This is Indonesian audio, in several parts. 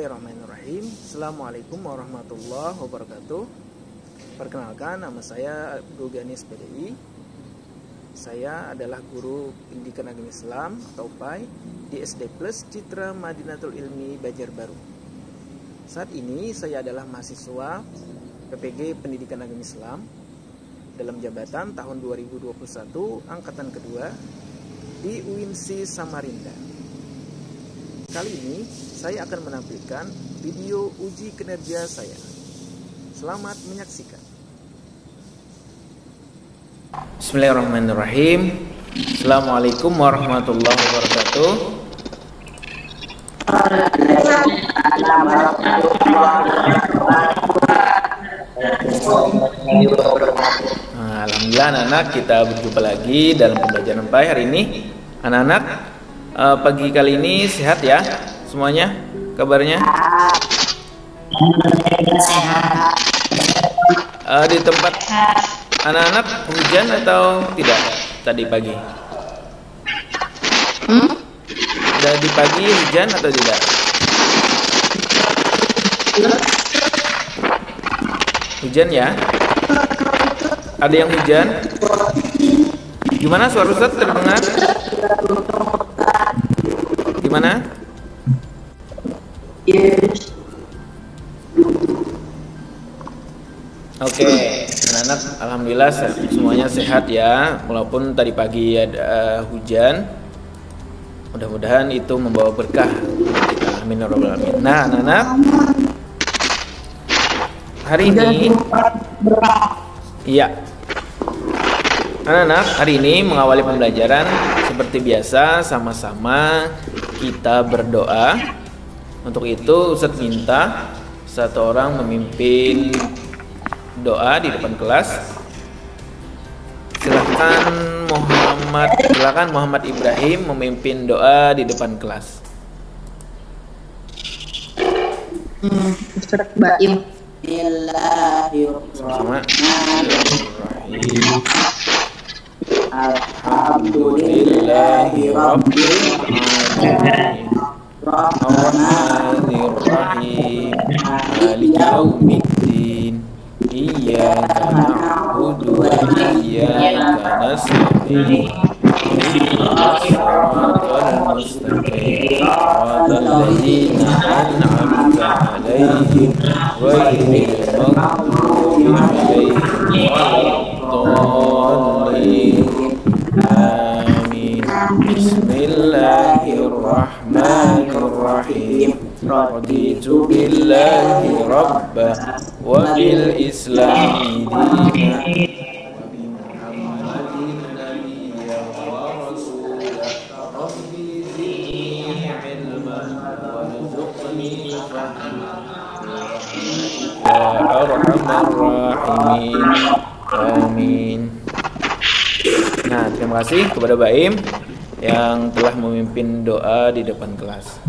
Bismillahirrahmanirrahim. Assalamualaikum warahmatullahi wabarakatuh. Perkenalkan, nama saya Abdul Ghani SPDI. Saya adalah guru pendidikan agama Islam atau PAI di SD Plus Citra Madinatul Ilmi Banjarbaru. Saat ini saya adalah mahasiswa PPG Pendidikan Agama Islam dalam jabatan tahun 2021 angkatan kedua di UINSI Samarinda. Kali ini saya akan menampilkan video uji kinerja saya. Selamat menyaksikan. Bismillahirrahmanirrahim. Assalamualaikum warahmatullahi wabarakatuh. Alhamdulillah anak-anak, kita berjumpa lagi dalam pembelajaran PAI hari ini. Anak-anak, pagi kali ini sehat ya semuanya, kabarnya? Di tempat anak-anak hujan atau tidak tadi pagi? Di pagi hujan atau tidak? Hujan ya? Ada yang hujan? Gimana suara Ustaz terdengar? Gimana? Yes. Oke, anak-anak, alhamdulillah semuanya sehat ya. Walaupun tadi pagi ada hujan, mudah-mudahan itu membawa berkah. Amin ya rabbal alamin. Nah, anak-anak, hari ini, iya, anak-anak, hari ini mengawali pembelajaran seperti biasa, sama-sama kita berdoa. Untuk itu Ustadz minta satu orang memimpin doa di depan kelas. Silakan Muhammad Ibrahim memimpin doa di depan kelas. Ustadz Baim. Bismillahirrahmanirrahim. Alhamdulillahi rabbil alamin. Ar-Rahmanir-Rahim. Maliki yaumiddin. Iyyaka na'budu wa iyyaka nasta'in. Ihdinas siratal mustaqim. Siratal ladzina an'amta 'alaihim ghairil maghdubi 'alaihim waladdallin. Amin. Bismillahirrahmanirrahim. Raditu billahi rabba wa bil islami dina wa bi Muhammadin nabiyya wa rasulah. Rabbi zidni ilman warzuqni fahma ya arhamar rahimin. Amin. Nah, terima kasih kepada Baim yang telah memimpin doa di depan kelas.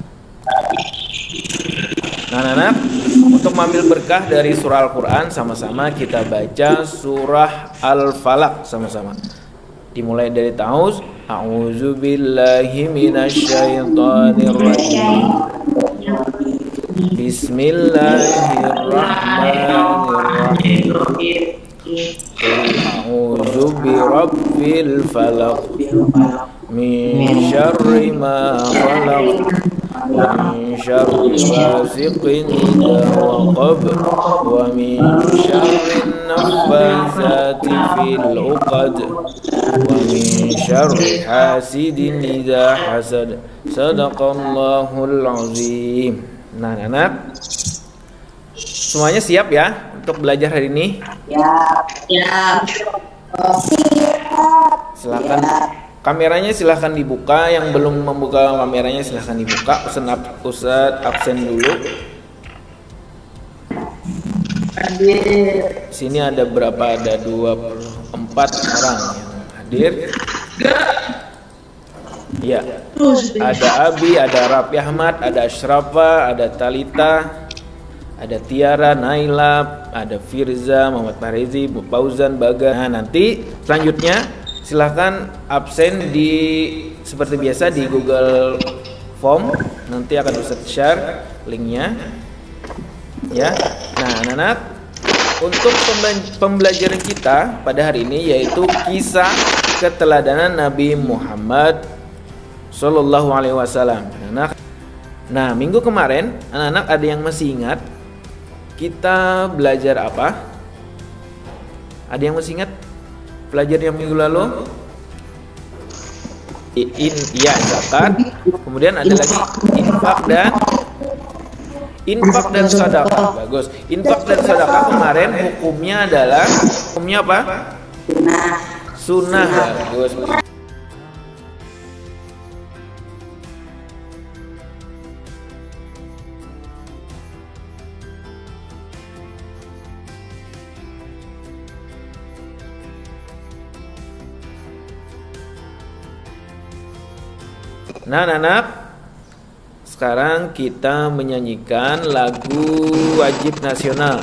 Nah, anak-anak, untuk mengambil berkah dari surah Al-Quran, sama-sama kita baca surah Al-Falaq sama-sama. Dimulai dari ta'awuz. A'udzu billahi minasyaitonir rajim. Bismillahirrahmanirrahim. A'udzu birabbil falaq min syarri ma khalaq wa min syarri ghasiqin idza waqab wa min syarri naffasati fil 'uqad wa min syarri hasidin idza hasad. Sadaqallahul azim. Nah, anak, semuanya siap ya untuk belajar hari ini? Ya. Silakan kameranya silahkan dibuka. Yang belum membuka kameranya silahkan dibuka. Ustadz absen dulu. Sini ada berapa? Ada 24 orang yang hadir. Ya, ada Abi, ada Rafi Ahmad, ada Ashrafa, ada Talita, ada Tiara, Naila, ada Firza, Muhammad Farizi, Fauzan, Baga. Nah, nanti selanjutnya silahkan absen seperti biasa di Google Form. Nanti akan Ustaz share linknya ya. Nah anak-anak, untuk pembelajaran kita pada hari ini yaitu kisah keteladanan Nabi Muhammad Sallallahu Alaihi Wasallam. Nah minggu kemarin anak-anak ada yang masih ingat kita belajar apa? Ada yang masih ingat belajar yang minggu lalu? Zakat. Kemudian ada lagi infak dan sedekah. Bagus. Infak dan sedekah kemarin hukumnya apa? Sunnah. Bagus. Nah anak-anak, sekarang kita menyanyikan lagu wajib nasional.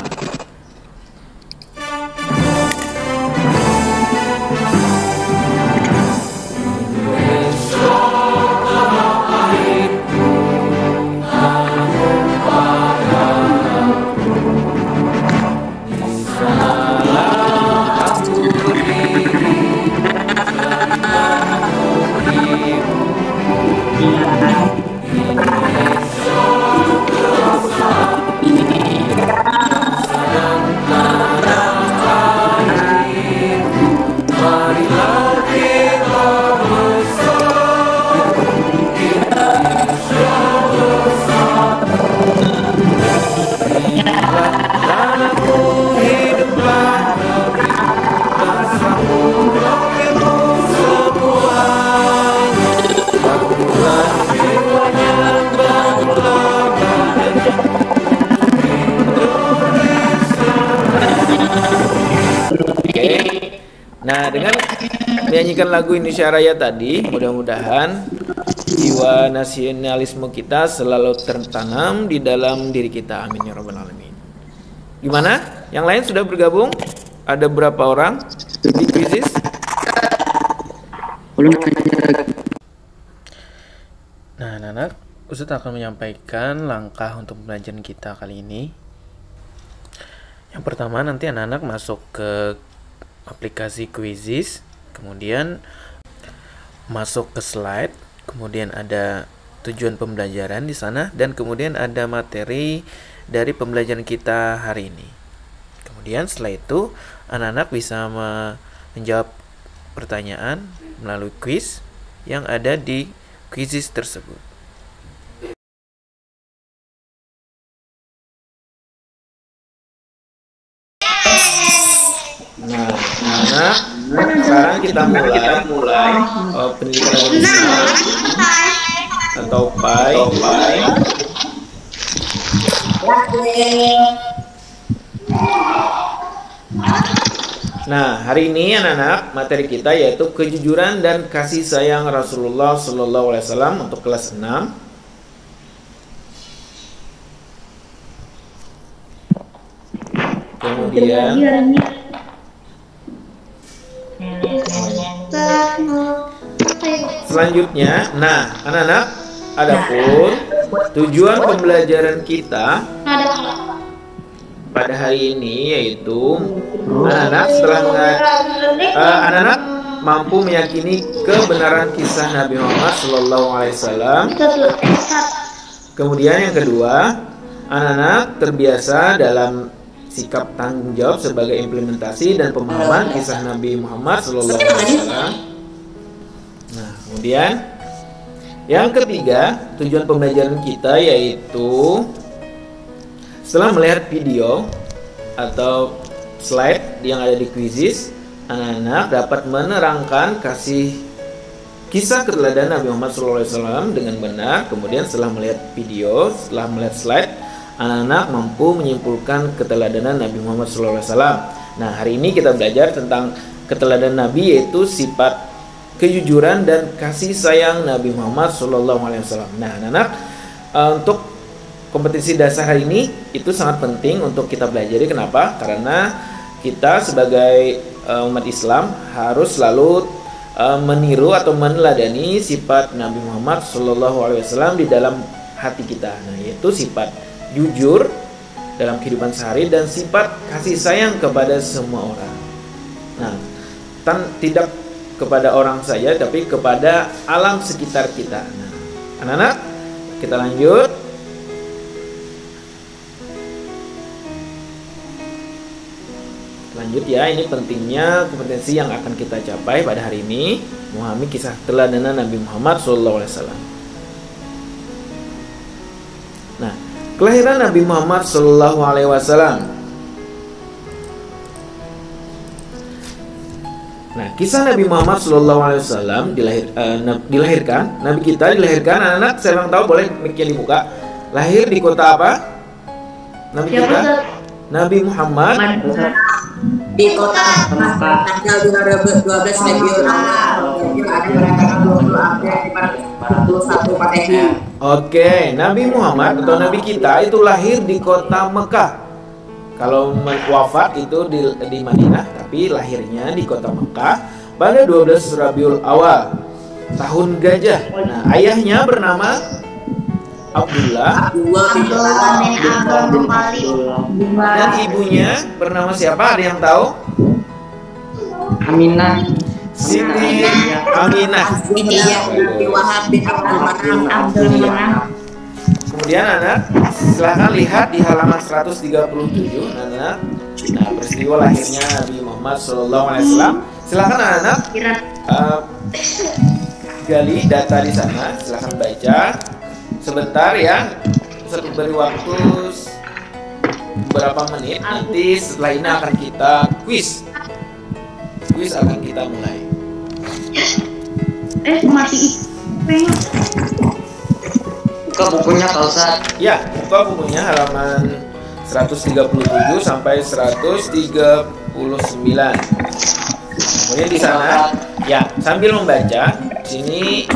Nah, dengan menyanyikan lagu Indonesia Raya tadi, mudah-mudahan jiwa nasionalisme kita selalu tertanam di dalam diri kita. Amin ya rabbal alamin. Gimana? Yang lain sudah bergabung? Ada berapa orang di Quizizz? Nah, anak-anak, Ustadz akan menyampaikan langkah untuk pembelajaran kita kali ini. Yang pertama, nanti anak-anak masuk ke aplikasi Quizizz, kemudian masuk ke slide, kemudian ada tujuan pembelajaran di sana, dan kemudian ada materi dari pembelajaran kita hari ini. Kemudian setelah itu anak-anak bisa menjawab pertanyaan melalui quiz yang ada di Quizizz tersebut. Nah, sekarang kita mulai pendidikan Islam atau PAI. Nah, hari ini anak-anak materi kita yaitu kejujuran dan kasih sayang Rasulullah Sallallahu Alaihi Wasallam untuk kelas 6. Kemudian selanjutnya, nah anak-anak, adapun tujuan pembelajaran kita pada hari ini yaitu anak-anak mampu meyakini kebenaran kisah Nabi Muhammad Sallallahu Alaihi Wasallam. Kemudian yang kedua, anak-anak terbiasa dalam sikap tanggung jawab sebagai implementasi dan pemahaman kisah Nabi Muhammad Sallallahu Alaihi Wasallam. Nah, kemudian yang ketiga, tujuan pembelajaran kita yaitu setelah melihat video atau slide yang ada di Quizizz, anak-anak dapat menerangkan kisah keteladanan Nabi Muhammad SAW dengan benar. Kemudian setelah melihat video, setelah melihat slide, anak-anak mampu menyimpulkan keteladanan Nabi Muhammad SAW. Nah, hari ini kita belajar tentang keteladanan Nabi, yaitu sifat kejujuran dan kasih sayang Nabi Muhammad SAW. Nah, anak-anak, untuk kompetisi dasar hari ini itu sangat penting untuk kita pelajari. Kenapa? Karena kita sebagai umat Islam harus selalu meniru atau meneladani sifat Nabi Muhammad SAW di dalam hati kita. Nah, yaitu sifat jujur dalam kehidupan sehari dan sifat kasih sayang kepada semua orang. Nah, tidak kepada orang saja, tapi kepada alam sekitar kita. Nah, anak-anak, kita lanjut. Lanjut ya, ini pentingnya kompetensi yang akan kita capai pada hari ini, memahami kisah teladan Nabi Muhammad SAW. Nah, kelahiran Nabi Muhammad SAW. Nah, kisah Nabi Muhammad SAW dilahirkan. Nabi kita dilahirkan, anak-anak saya ulang tahu, boleh mic-nya dibuka. Lahir di kota apa? Nabi kita, Nabi Muhammad di kota tanggal 12 Rabiul Awal Oke, Nabi Muhammad atau Nabi kita itu lahir di kota Mekah. Kalau wafat itu di Madinah, tapi lahirnya di kota Mekah pada 12 Rabiul Awal tahun gajah. Nah, ayahnya bernama Abdullah dan ibunya bernama siapa? Ada yang tahu? Aminah. Siti Aminah. Kemudian anak, silahkan lihat di halaman 137 anak. Nah, peristiwa lahirnya Nabi Muhammad SAW. Silahkan anak gali data di sana. Silahkan baca sebentar ya. Saya beri waktu beberapa menit. Nanti setelah ini akan kita quiz. Quiz akan kita mulai. Mati. Buka bukunya Pak Ustaz. Ya, buka bukunya halaman 137 sampai 139. Kemudian di sana, ya sambil membaca, sini.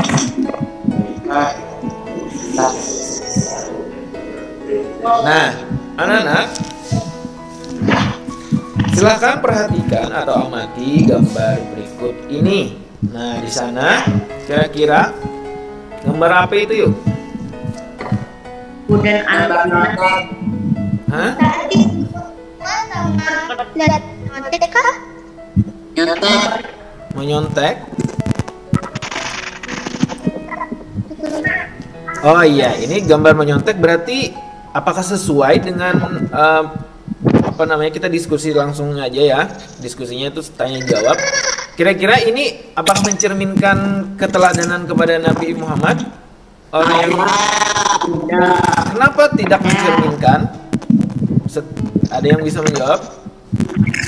Nah, anak-anak, silakan perhatikan atau amati gambar berikut ini. Nah, di sana kira-kira gambar apa itu yuk? Kemudian anak Hah? Menyontek? Oh iya, ini gambar menyontek berarti apakah sesuai dengan kita diskusi langsung aja ya. Diskusinya itu tanya jawab. Kira-kira ini apakah mencerminkan keteladanan kepada Nabi Muhammad? Orang yang kenapa tidak mencerminkan? Ada yang bisa menjawab?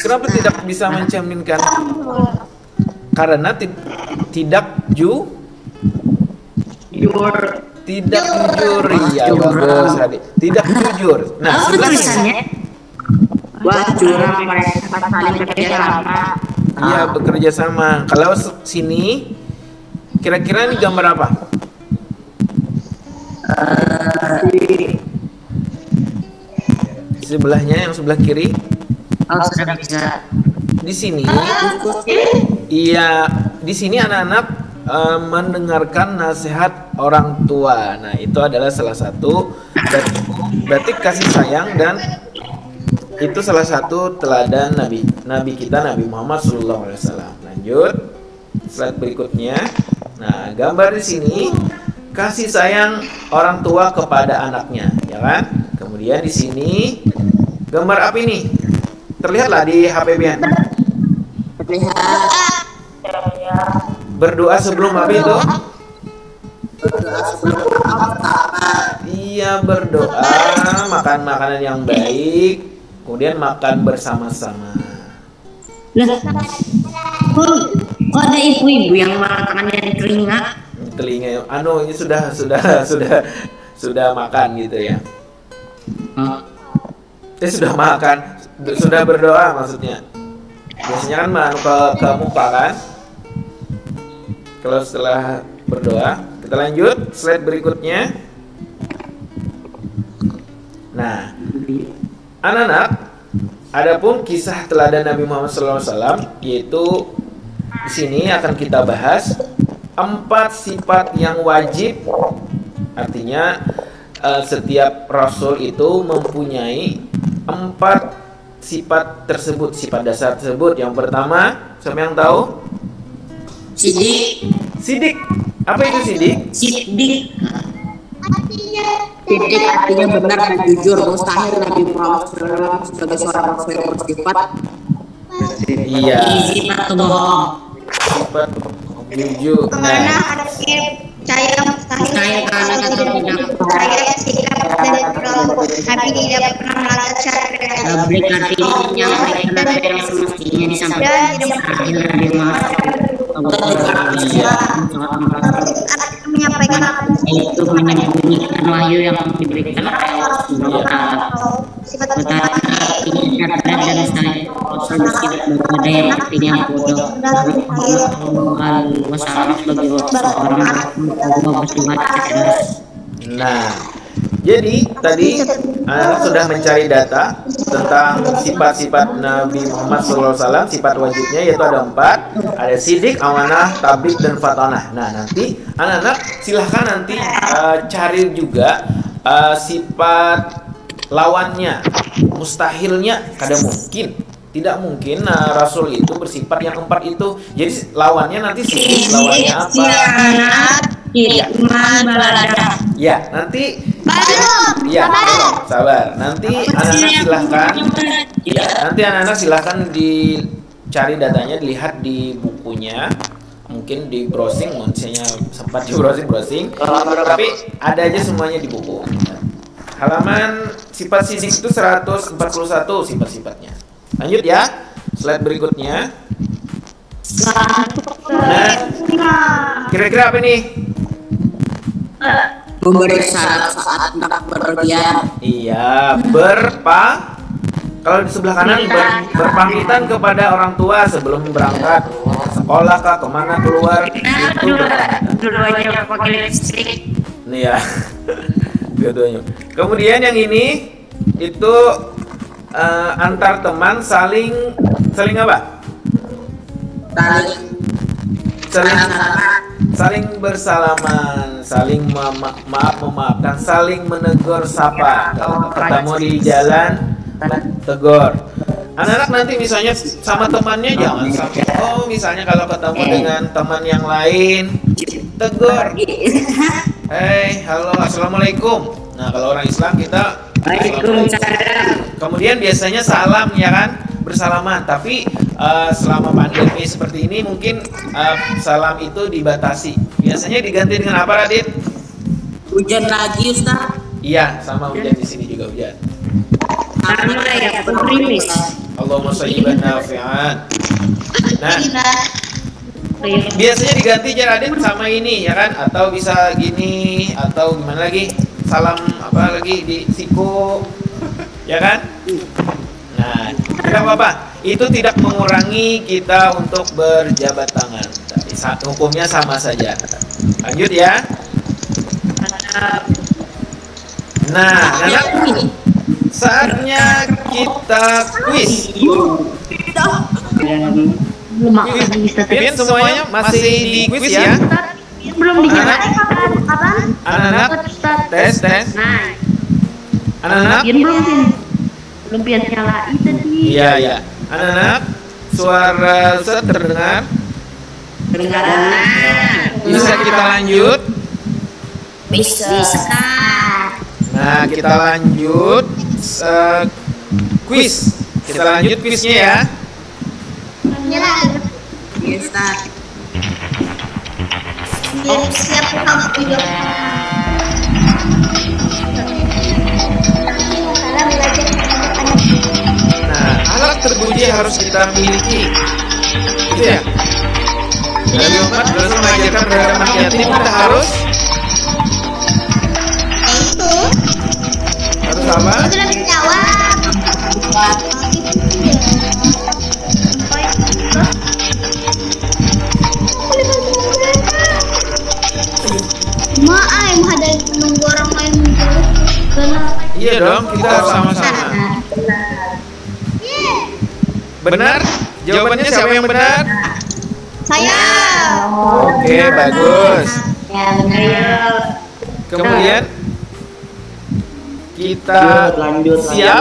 Kenapa tidak bisa mencerminkan? Karena tidak jujur. Tidak jujur, ya bagus adik. Tidak jujur. Nah, tulisannya curang, mereka saling bekerja sama. Iya, bekerja sama. Kalau sini kira-kira ini gambar apa? Sebelahnya, yang sebelah kiri. Oh, sudah bisa. Di sini, iya, di sini anak-anak mendengarkan nasihat orang tua. Nah, itu adalah salah satu berarti kasih sayang dan itu salah satu teladan Nabi kita Nabi Muhammad SAW. Lanjut slide berikutnya. Nah, gambar di sini kasih sayang orang tua kepada anaknya, ya kan? Kemudian di sini gambar apa ini? Terlihatlah di HP Bian. Terlihat. Berdoa sebelum apa itu? Berdoa sebelum Iya, berdoa, makan makanan yang baik, kemudian makan bersama-sama. Kok ada ibu-ibu yang mengatakannya di telinga? Telinga, ini sudah makan gitu ya. Sudah makan, sudah berdoa maksudnya. Biasanya kan ke muka kan. Kalau setelah berdoa, kita lanjut slide berikutnya. Nah, anak-anak, adapun kisah teladan Nabi Muhammad SAW, yaitu di sini akan kita bahas 4 sifat yang wajib, artinya setiap rasul itu mempunyai 4 sifat tersebut, sifat dasar tersebut. Yang pertama, siapa yang tahu? Sidik. Sidik. Apa itu sidik? Sidik artinya benar dan jujur. Mustahil Nabi Muhammad SAW sebagai seorang rasul yang bersifat Iya. sifat bohong. Sifat jujur. Kemana artinya percaya mustahil Karena kata tidak percaya sikap dan Nabi tidak pernah melanggar syariat tablik artinya menyampaikan apa yang semestinya disampaikan. Artinya Nabi Muhammad Iya. menyampaikan itu menyembunyikan wahyu yang diberikan oleh Allah Subhanahu wa Ta'ala. sifat Tetapi artinya cerdas dan mustahil Rasul bersifat berbeda yang artinya bodoh. Wasallam sebagai seorang Allah bersifat cerdas. Nah, jadi tadi anak sudah mencari data tentang sifat-sifat Nabi Muhammad SAW. Sifat wajibnya yaitu ada 4, ada sidik, amanah, tabligh, dan fatanah. Nah, nanti anak-anak silahkan nanti cari juga sifat lawannya, mustahilnya. Kada mungkin, tidak mungkin Rasul itu bersifat yang 4 itu. Jadi lawannya nanti sidik, lawannya apa? Ya, nanti ya, sabar. Nanti anak-anak silahkan. Ya, nanti anak-anak silahkan dicari datanya, dilihat di bukunya. Mungkin di browsing, misalnya sempat di browsing. Tapi ada aja semuanya di buku. Halaman sifat sidik itu 141 sifat-sifatnya. Lanjut ya, slide berikutnya. Nah, kira-kira apa nih? Memberi syarat saat hendak berpergian. Iya, kalau di sebelah kanan berpamitan kepada orang tua sebelum berangkat sekolah kah, kemana keluar, itu berpamitan. Dua-duanya pakai lipstick. Nih ya, dua-duanya. Kemudian yang ini itu antar teman saling apa? Saling bersalaman, saling memaafkan, saling menegur sapa. Kalau ketemu di jalan, tegur. Anak-anak nanti misalnya sama temannya jangan sampai misalnya kalau ketemu dengan teman yang lain, tegur. Hey, halo, assalamualaikum. Nah, kalau orang Islam kita Waalaikumsalam. kemudian biasanya salam ya kan, bersalaman. Tapi selama pandemi seperti ini mungkin salam itu dibatasi. Biasanya diganti dengan apa, Radit? Hujan lagi, Ustaz. Iya, sama hujan di sini juga hujan. Karena ya gerimis. Allahumma shayyiban nafi'an. Nah, biasanya diganti aja Radit sama ini ya kan, atau bisa gini atau gimana lagi? Salam apa lagi di siku ya kan? Nah, tidak apa-apa. Itu tidak mengurangi kita untuk berjabat tangan. Tapi hukumnya sama saja. Lanjut ya. Nah, anak, saatnya kita kuis. Kalian semuanya masih di kuis ya? belum dinyalain kapan? Anak-anak, tes. Anak-anak, Belum pian nyalain tadi. iya. Anak-anak, suara Ustaz terdengar? Bisa kita lanjut? Bisa. Nah, kita lanjut kuis. Kita lanjut kuisnya ya. Nyalain. Bisa. Siap kamu video. Nah, alat terpuji harus kita miliki. Gitu ya. Nabi Muhammad harus mengajarkan terhadap anak yatim, kita harus apa? Sudah dijawab. Mah ada nunggu orang lain menjawab. Iya dong, kita harus sama-sama. Benar? Jawabannya siapa yang benar? Saya. Oke, bagus. Ya, benar ya. Kemudian kita siap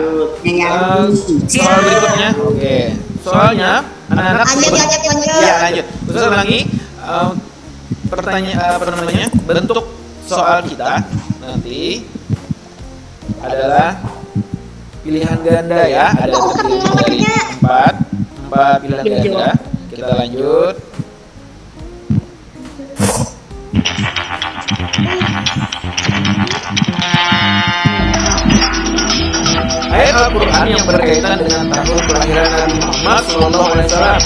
soal berikutnya. Oke. Soalnya anak-anak lanjut. Ustaz ulangi pertanyaan bentuk soal kita nanti adalah pilihan ganda ya, ada terdiri dari 4 pilihan ganda. Kita lanjut. Ayat Al-Quran yang berkaitan dengan tahun kelahiran Nabi Muhammad SAW.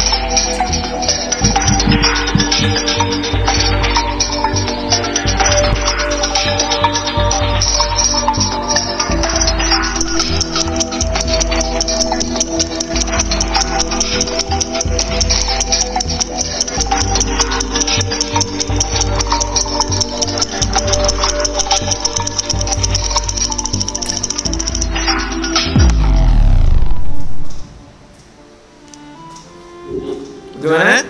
Gimana?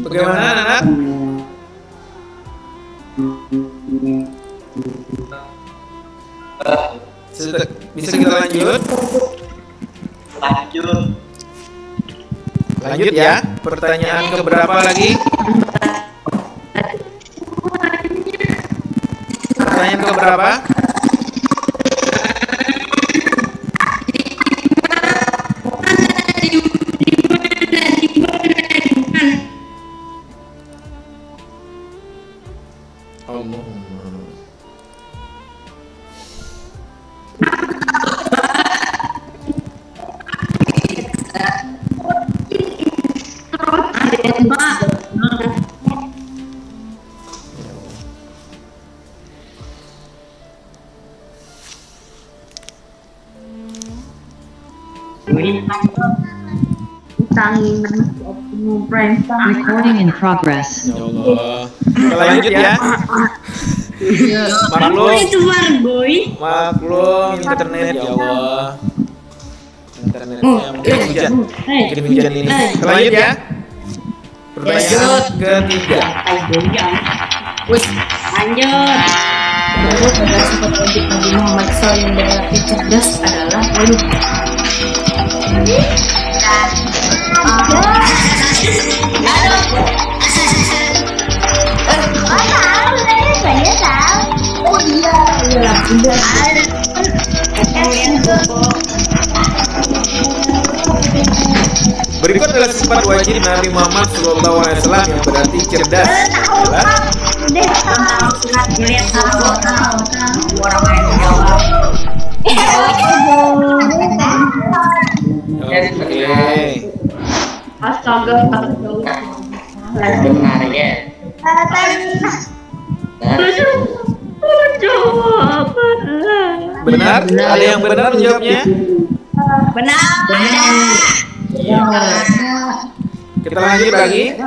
Bagaimana anak-anak? Bisa kita lanjut? Lanjut ya. Pertanyaan keberapa lagi? Pertanyaan keberapa? Recording in progress. Ya Allah. Kita lanjut ya. Maklum internet ya Allah. Internetnya mungkin hujan. Ini. Kita lanjut ya. Pertanyaan ketiga. Lanjut. Pada sifat wajib Nabi Muhammad SAW yang berarti cerdas adalah Berikut adalah sifat wajib Nabi Muhammad SAW yang berarti cerdas adalah Astaga, benar ya. Benar? Ada yang benar menjawabnya? Benar. Iya. Kita lanjut lagi.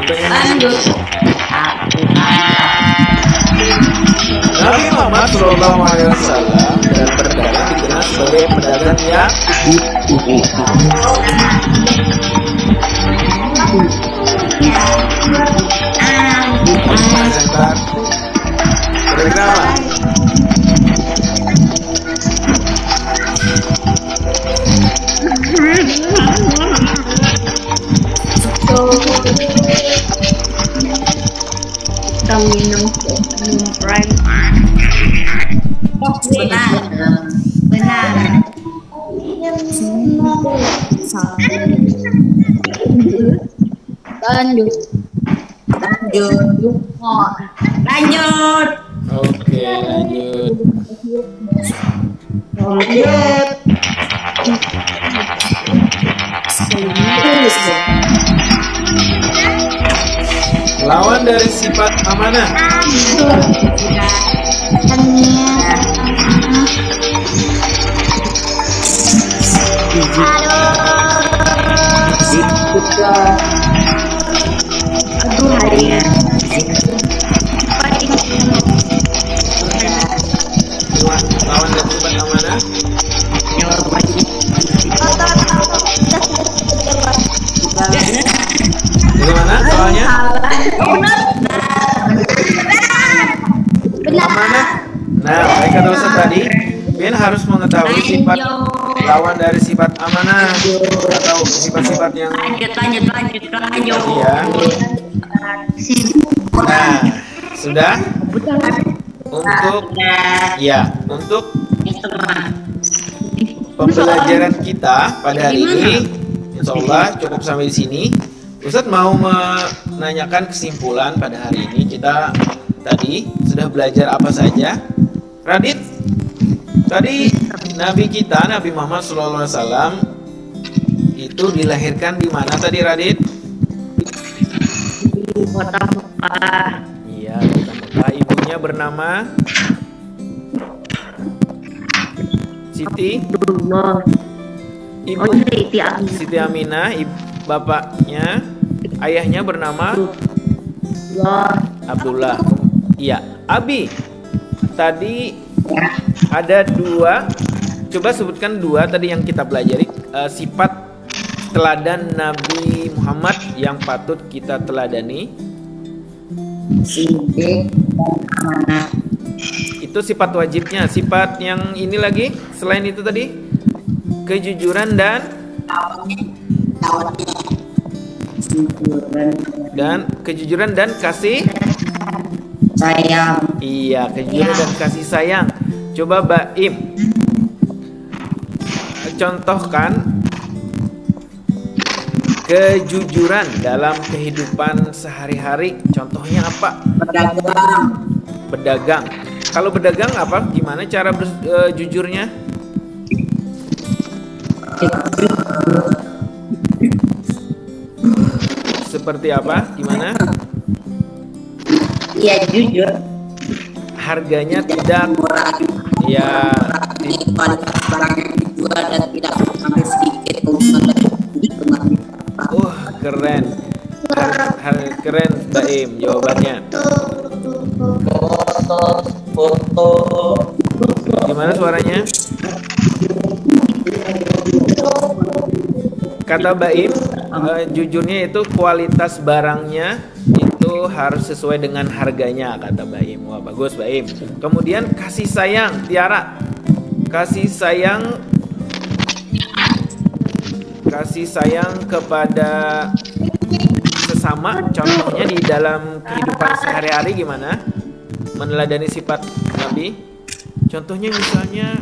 Lanjut. Nabi Muhammad SAW dan berdagang dikenal sebagai pedagang yang sebentar. Kira-kira apa? Kita minum prime. Benar. Lanjut. Lanjut. Oke, lanjut. Lawan dari sifat amanah. Aduh, hadiah. Lawan dari sifat amanah. Bagaimana soalnya? Amanah. Nah, baik kata Ustaz tadi, Bin harus mengetahui sifat lawan dari sifat amanah atau sifat-sifat yang Lanjut. iya. Nah, sudah untuk pembelajaran kita pada hari ini, insya Allah cukup sampai di sini. Ustadz mau menanyakan kesimpulan pada hari ini. Kita tadi sudah belajar apa saja? Radit, tadi Nabi kita, Nabi Muhammad SAW itu dilahirkan di mana tadi, Radit? Di kota Mekah. Iya, di kota Mekah. Ibunya bernama Siti. Ibu Siti Aminah. Bapaknya, ayahnya bernama Abdullah. Iya, Abi. Tadi ada dua. Coba sebutkan dua tadi yang kita pelajari, sifat teladan Nabi Muhammad yang patut kita teladani. Sidik dan amanah. Itu sifat wajibnya. Sifat yang ini lagi selain itu tadi, kejujuran dan kejujuran dan kasih sayang. Iya, kejujuran dan kasih sayang. Coba Baim contohkan kejujuran dalam kehidupan sehari-hari. Contohnya apa? Berdagang. Kalau berdagang apa? Gimana cara jujurnya? Seperti apa? Gimana? Iya, jujur. Harganya tidak ya Kualitas barang yang dijual dan tidak sampai sedikit keuntungan dari keren. Keren Baim jawabannya. Foto. Gimana suaranya? Kata Baim, jujurnya itu kualitas barangnya itu harus sesuai dengan harganya, kata Baim. Wah, bagus Baim. Kemudian kasih sayang, Tiara. Kasih sayang kepada sesama, contohnya di dalam kehidupan sehari-hari gimana? Meneladani sifat Nabi. Contohnya misalnya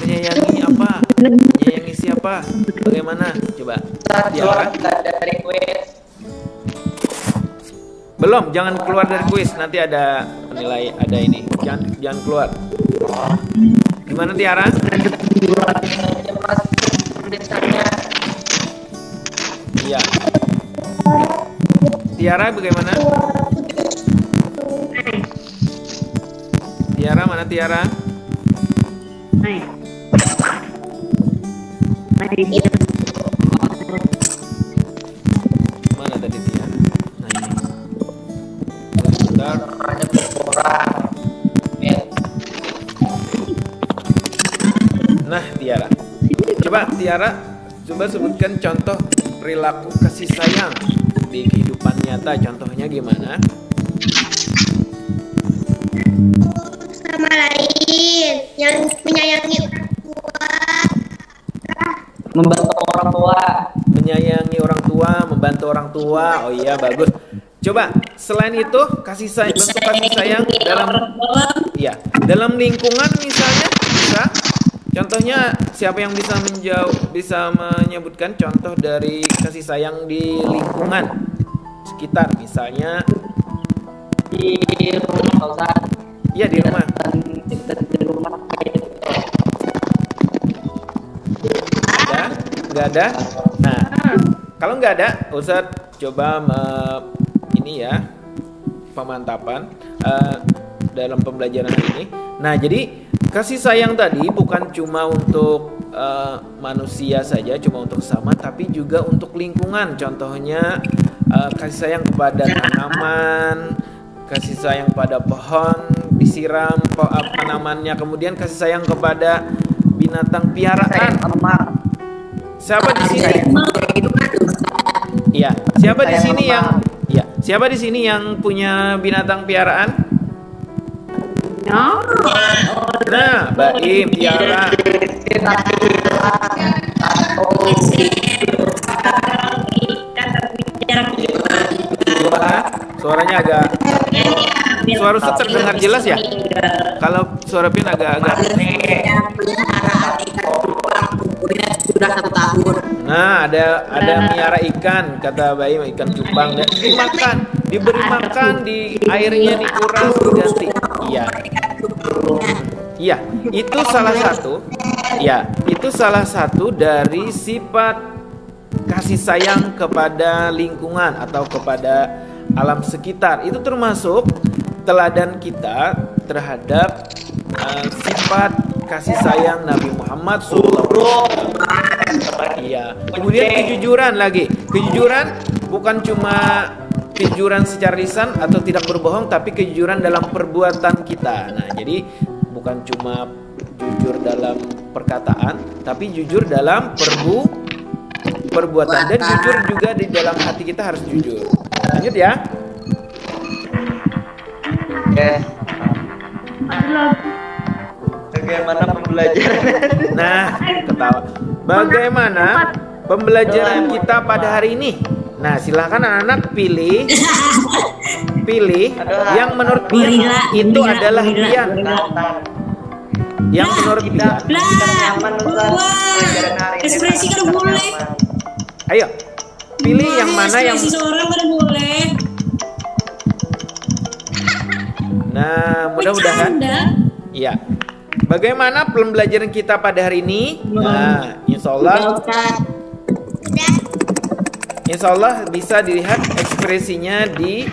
menyayangi apa? Menyayangi siapa? Bagaimana? Coba. Tiara. Dari kuis. Belum, jangan keluar dari kuis. Nanti ada penilai, ada ini. Jangan keluar. Gimana Tiara? Iya. Tiara bagaimana? Tiara mana Tiara? Mana tadi Tiara? Nah ini. Sebentar. Ada berkurang. Nah Tiara. Coba sebutkan contoh perilaku kasih sayang di kehidupan nyata. Contohnya gimana? Sama lain yang menyayangi orang tua. Membantu orang tua. Menyayangi orang tua, membantu orang tua. Oh iya, bagus. Coba selain itu kasih sayang, bentuk kasih sayang dalam lingkungan misalnya bisa. Contohnya siapa yang bisa menyebutkan contoh dari kasih sayang di lingkungan? sekitar, misalnya Di rumah Ustaz. iya di rumah. Di rumah. Nggak ada. Nah, kalau nggak ada, Ustadz coba ini ya pemantapan dalam pembelajaran hari ini. Nah, jadi kasih sayang tadi bukan cuma untuk manusia saja, cuma untuk sesama, tapi juga untuk lingkungan. Contohnya kasih sayang kepada tanaman, kasih sayang pada pohon, disiram tanamannya, kemudian kasih sayang kepada binatang piaraan. Siapa di sini? Iya, siapa di sini yang siapa di sini yang punya binatang piaraan? Nah, Baim, Tiara. Suaranya agak suara Ustaz terdengar jelas ya? Kalau suara Pin agak-agak sudah 1 tahun. Nah, ada miara ikan, kata Baim, ikan cupang, dan dimakan, diberi makan, di airnya dikuras, diganti. Iya. Iya, itu salah satu. Ya, itu salah satu dari sifat kasih sayang kepada lingkungan atau kepada alam sekitar. Itu termasuk teladan kita terhadap sifat kasih sayang Nabi Muhammad SAW. Iya. Kemudian kejujuran lagi. Kejujuran bukan cuma kejujuran secara lisan atau tidak berbohong, tapi kejujuran dalam perbuatan kita. Nah, jadi bukan cuma jujur dalam perkataan, tapi jujur dalam perbuatan, dan jujur juga di dalam hati kita harus jujur. Lanjut ya. Oke. Bagaimana pembelajaran? Nah, ketawa. Bagaimana pembelajaran kita pada hari ini? Nah, silakan anak-anak pilih yang menurut Pian itu adalah Pian. Yang menurut Pian. Ekspresi kan boleh. Ayo, pilih yang mana yang. Seorang kan boleh. Nah, mudah-mudahan. Iya. Bagaimana pembelajaran kita pada hari ini? Nah, insya Allah bisa dilihat ekspresinya di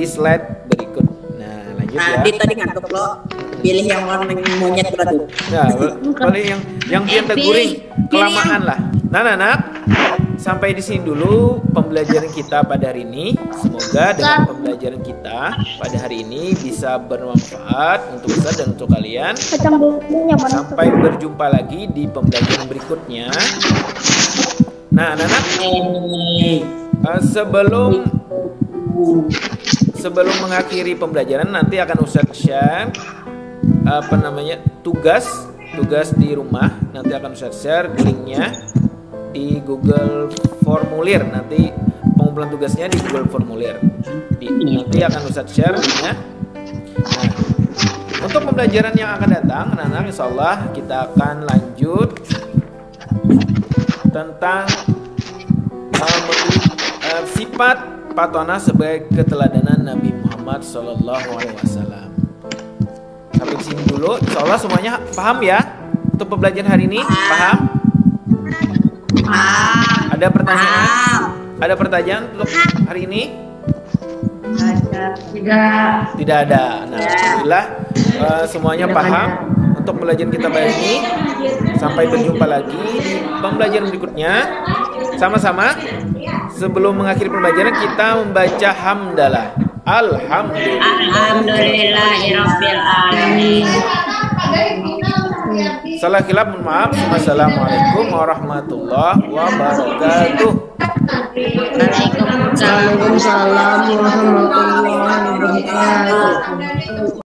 slide berikut. Nah, lanjut ya. Nah, tadi ngantuk lo. Pilih yang warna monyet berarti. Nah, paling yang biar teguring kelamaan lah. Nah, anak, sampai di sini dulu pembelajaran kita pada hari ini. Semoga dengan pembelajaran kita pada hari ini bisa bermanfaat untuk Ustaz dan untuk kalian. Sampai berjumpa lagi di pembelajaran berikutnya. Nah, anak-anak, sebelum mengakhiri pembelajaran, nanti akan Ustaz share tugas di rumah. Nanti akan Ustaz share linknya di Google Formulir. Nanti pengumpulan tugasnya di Google Formulir. Nanti akan Ustaz share linknya. Nah, untuk pembelajaran yang akan datang, anak-anak, insya Allah kita akan lanjut tentang sifat patona sebagai keteladanan Nabi Muhammad SAW. Sampai di sini dulu. Insya Allah semuanya paham ya untuk pembelajaran hari ini? Paham? Ada pertanyaan? Ada pertanyaan untuk hari ini? Tidak ada. Nah, alhamdulillah semuanya paham untuk pembelajaran kita hari ini. Sampai berjumpa lagi di pembelajaran berikutnya. Sama-sama. Sebelum mengakhiri pembelajaran kita membaca hamdalah. Alhamdulillahirabbil alamin. Salah khilaf, mohon maaf. Wassalamualaikum warahmatullahi wabarakatuh. Waalaikumsalam warahmatullahi wabarakatuh.